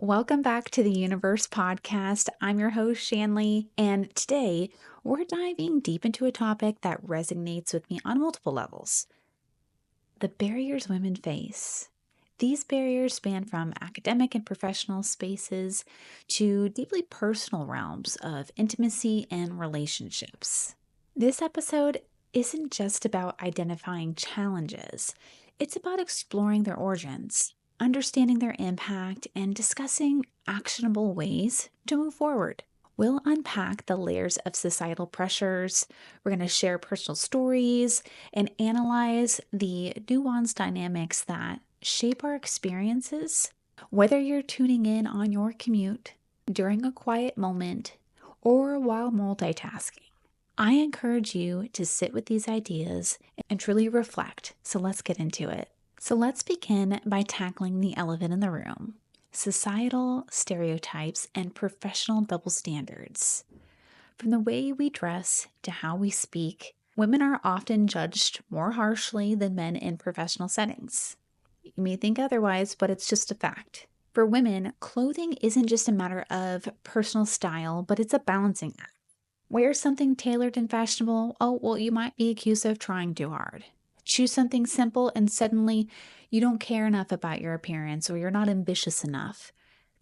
Welcome back to the YOUniverse Podcast. I'm your host, Shanleigh, and today we're diving deep into a topic that resonates with me on multiple levels. The barriers women face. These barriers span from academic and professional spaces to deeply personal realms of intimacy and relationships. This episode isn't just about identifying challenges, it's about exploring their origins, understanding their impact, and discussing actionable ways to move forward. We'll unpack the layers of societal pressures, we're going to share personal stories, and analyze the nuanced dynamics that shape our experiences. Whether you're tuning in on your commute, during a quiet moment, or while multitasking, I encourage you to sit with these ideas and truly reflect. So let's get into it. So let's begin by tackling the elephant in the room: societal stereotypes and professional double standards. From the way we dress to how we speak, women are often judged more harshly than men in professional settings. You may think otherwise, but it's just a fact. For women, clothing isn't just a matter of personal style, but it's a balancing act. Wear something tailored and fashionable, oh, well, you might be accused of trying too hard. Choose something simple and suddenly you don't care enough about your appearance or you're not ambitious enough.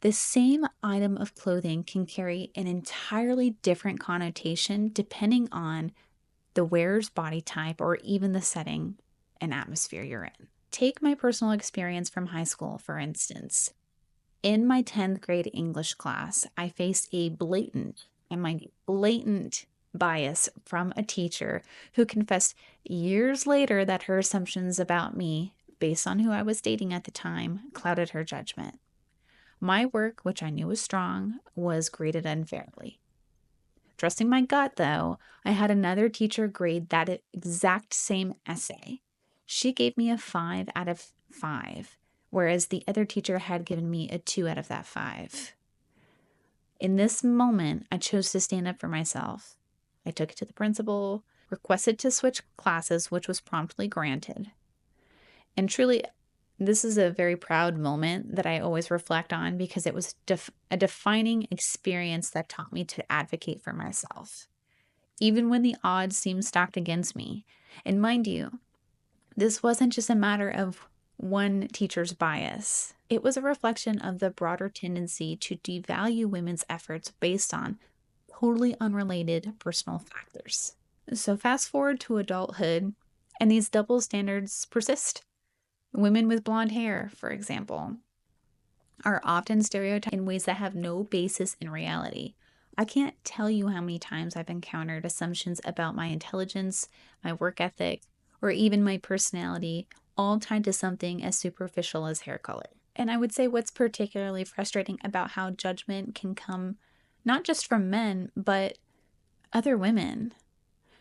The same item of clothing can carry an entirely different connotation depending on the wearer's body type or even the setting and atmosphere you're in. Take my personal experience from high school, for instance. In my 10th grade English class, I faced a blatant bias from a teacher who confessed years later that her assumptions about me, based on who I was dating at the time, clouded her judgment. My work, which I knew was strong, was graded unfairly. Trusting my gut, though, I had another teacher grade that exact same essay. She gave me a 5 out of 5, whereas the other teacher had given me a 2 out of that 5. In this moment, I chose to stand up for myself. I took it to the principal, requested to switch classes, which was promptly granted. And truly, this is a very proud moment that I always reflect on because it was a defining experience that taught me to advocate for myself, even when the odds seemed stacked against me. And mind you, this wasn't just a matter of one teacher's bias. It was a reflection of the broader tendency to devalue women's efforts based on totally unrelated personal factors. So fast forward to adulthood, and these double standards persist. Women with blonde hair, for example, are often stereotyped in ways that have no basis in reality. I can't tell you how many times I've encountered assumptions about my intelligence, my work ethic, or even my personality, all tied to something as superficial as hair color. And I would say what's particularly frustrating about how judgment can come not just from men, but other women.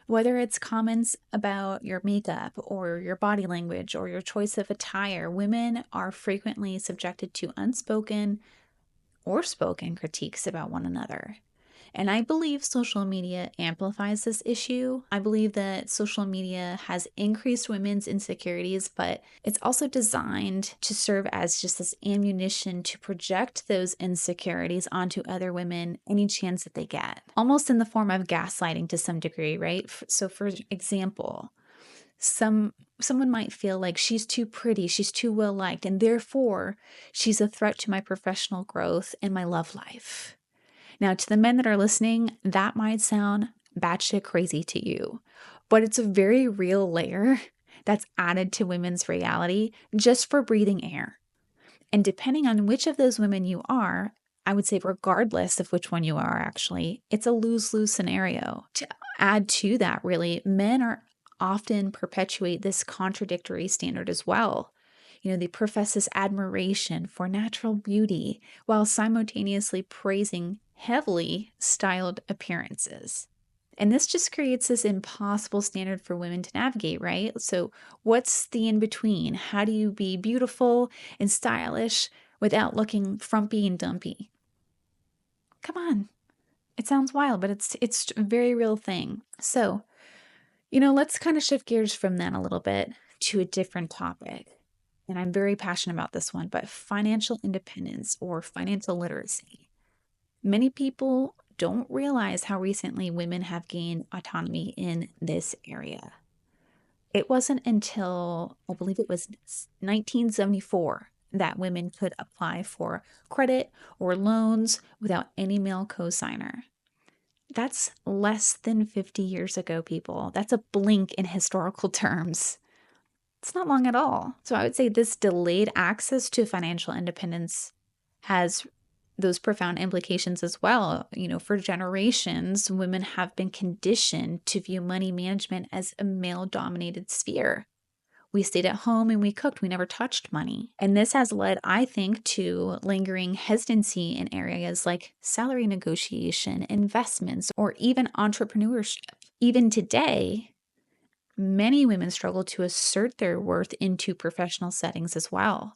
Whether it's comments about your makeup or your body language or your choice of attire, women are frequently subjected to unspoken or spoken critiques about one another. And I believe social media amplifies this issue. I believe that social media has increased women's insecurities, but it's also designed to serve as just this ammunition to project those insecurities onto other women any chance that they get, almost in the form of gaslighting to some degree, right? So for example, someone might feel like she's too pretty, she's too well liked, and therefore she's a threat to my professional growth and my love life. Now, to the men that are listening, that might sound batshit crazy to you, but it's a very real layer that's added to women's reality just for breathing air. And depending on which of those women you are, I would say regardless of which one you are actually, it's a lose-lose scenario. To add to that, really, men are often perpetuate this contradictory standard as well. They profess this admiration for natural beauty while simultaneously praising heavily styled appearances. And this just creates this impossible standard for women to navigate, right? So what's the in-between? How do you be beautiful and stylish without looking frumpy and dumpy? Come on. It sounds wild, but it's a very real thing. So, let's kind of shift gears from that a little bit to a different topic. and I'm very passionate about this one, but financial independence or financial literacy. Many people don't realize how recently women have gained autonomy in this area. It wasn't until I believe it was 1974 that women could apply for credit or loans without any male cosigner. That's less than 50 years ago, people. That's a blink in historical terms. It's not long at all. So I would say this delayed access to financial independence has those profound implications as well. For generations, women have been conditioned to view money management as a male dominated sphere. We stayed at home and we cooked. We never touched money. And this has led, I think, to lingering hesitancy in areas like salary negotiation, investments, or even entrepreneurship. Even today, many women struggle to assert their worth into professional settings as well.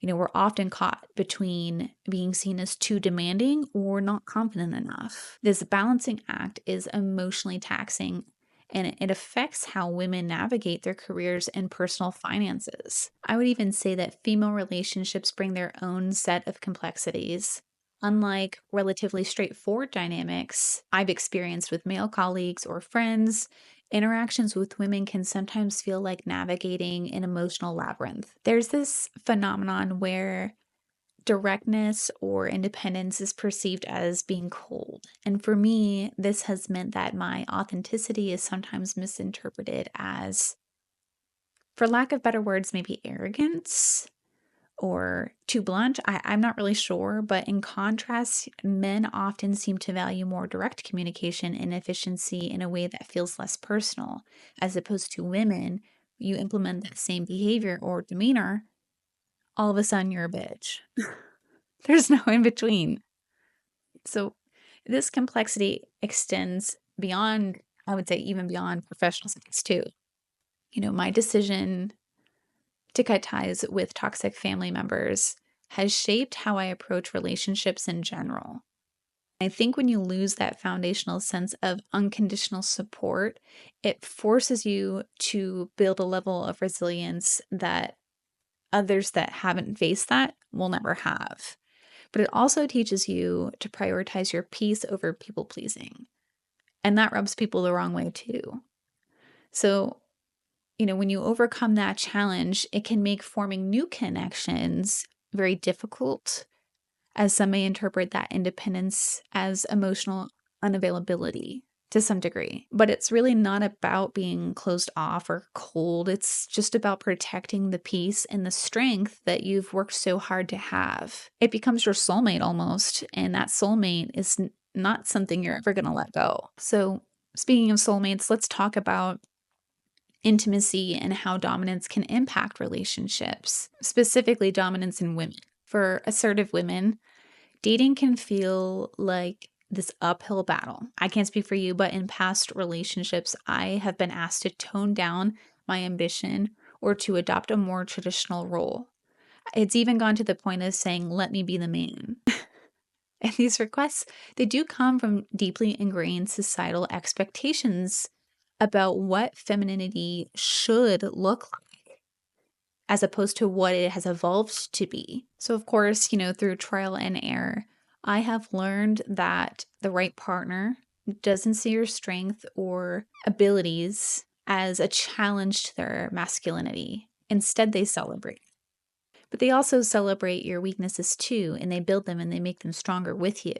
We're often caught between being seen as too demanding or not confident enough. This balancing act is emotionally taxing, and it affects how women navigate their careers and personal finances. I would even say that female relationships bring their own set of complexities. Unlike relatively straightforward dynamics I've experienced with male colleagues or friends, interactions with women can sometimes feel like navigating an emotional labyrinth. There's this phenomenon where directness or independence is perceived as being cold. And for me, this has meant that my authenticity is sometimes misinterpreted as, for lack of better words, maybe arrogance or too blunt. I'm not really sure, but in contrast, men often seem to value more direct communication and efficiency in a way that feels less personal, as opposed to women. You implement that same behavior or demeanor, all of a sudden you're a bitch. There's no in between. So this complexity extends beyond, I would say, even beyond professional settings too. My decision to cut ties with toxic family members has shaped how I approach relationships in general. I think when you lose that foundational sense of unconditional support, it forces you to build a level of resilience that others that haven't faced that will never have. But it also teaches you to prioritize your peace over people pleasing. And that rubs people the wrong way too. So, when you overcome that challenge, it can make forming new connections very difficult, as some may interpret that independence as emotional unavailability to some degree. But it's really not about being closed off or cold. It's just about protecting the peace and the strength that you've worked so hard to have. It becomes your soulmate almost, and that soulmate is not something you're ever going to let go. So, speaking of soulmates, let's talk about intimacy and how dominance can impact relationships, specifically dominance in women. For assertive women, dating can feel like this uphill battle. I can't speak for you, but in past relationships, I have been asked to tone down my ambition or to adopt a more traditional role. It's even gone to the point of saying, let me be the man. And these requests, they do come from deeply ingrained societal expectations about what femininity should look like, as opposed to what it has evolved to be. So, of course, through trial and error, I have learned that the right partner doesn't see your strength or abilities as a challenge to their masculinity. Instead, they celebrate. But they also celebrate your weaknesses too, and they build them and they make them stronger with you.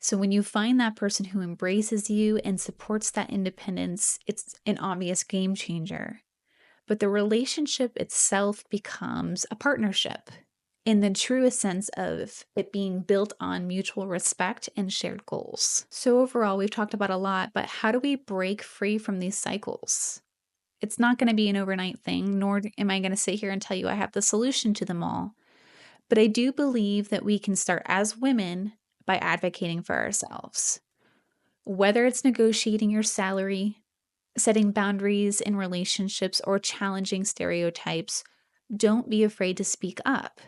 So when you find that person who embraces you and supports that independence, it's an obvious game changer. But the relationship itself becomes a partnership in the truest sense of it being built on mutual respect and shared goals. So overall, we've talked about a lot, but how do we break free from these cycles? It's not going to be an overnight thing, nor am I going to sit here and tell you I have the solution to them all. But I do believe that we can start as women by advocating for ourselves. Whether it's negotiating your salary, setting boundaries in relationships, or challenging stereotypes, don't be afraid to speak up,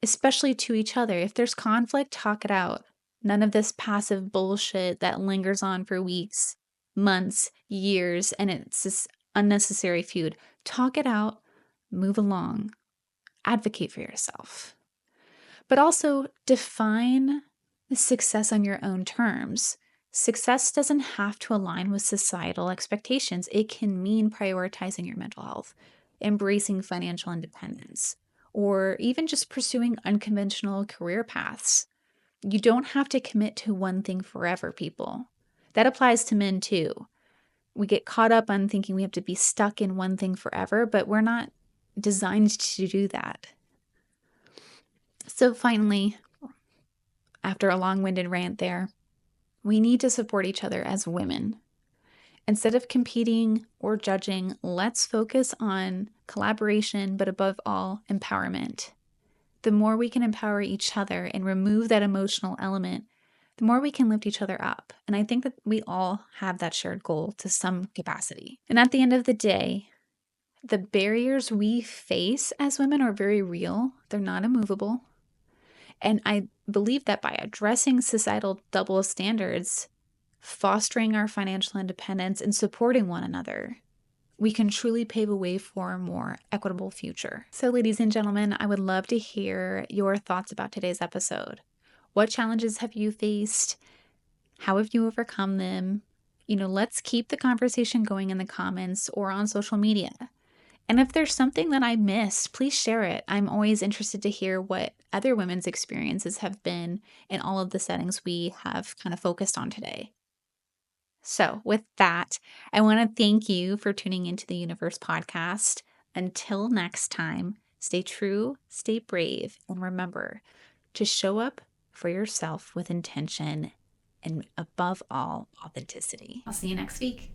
especially to each other. If there's conflict, talk it out. None of this passive bullshit that lingers on for weeks, months, years, and it's this unnecessary feud. Talk it out, move along. advocate for yourself, but also define success on your own terms. Success doesn't have to align with societal expectations. It can mean prioritizing your mental health, embracing financial independence, or even just pursuing unconventional career paths. You don't have to commit to one thing forever, people. That applies to men too. We get caught up on thinking we have to be stuck in one thing forever, but we're not designed to do that. So finally, after a long-winded rant there, we need to support each other as women. Instead of competing or judging, let's focus on collaboration, but above all, empowerment. The more we can empower each other and remove that emotional element, the more we can lift each other up. And I think that we all have that shared goal to some capacity. And at the end of the day, the barriers we face as women are very real. They're not immovable. And I believe that by addressing societal double standards, fostering our financial independence, and supporting one another, we can truly pave a way for a more equitable future. So, ladies and gentlemen, I would love to hear your thoughts about today's episode. What challenges have you faced? How have you overcome them? Let's keep the conversation going in the comments or on social media. And if there's something that I missed, please share it. I'm always interested to hear what other women's experiences have been in all of the settings we have kind of focused on today. So with that, I want to thank you for tuning into the YOUniverse Podcast. Until next time, stay true, stay brave, and remember to show up for yourself with intention and above all, authenticity. I'll see you next week.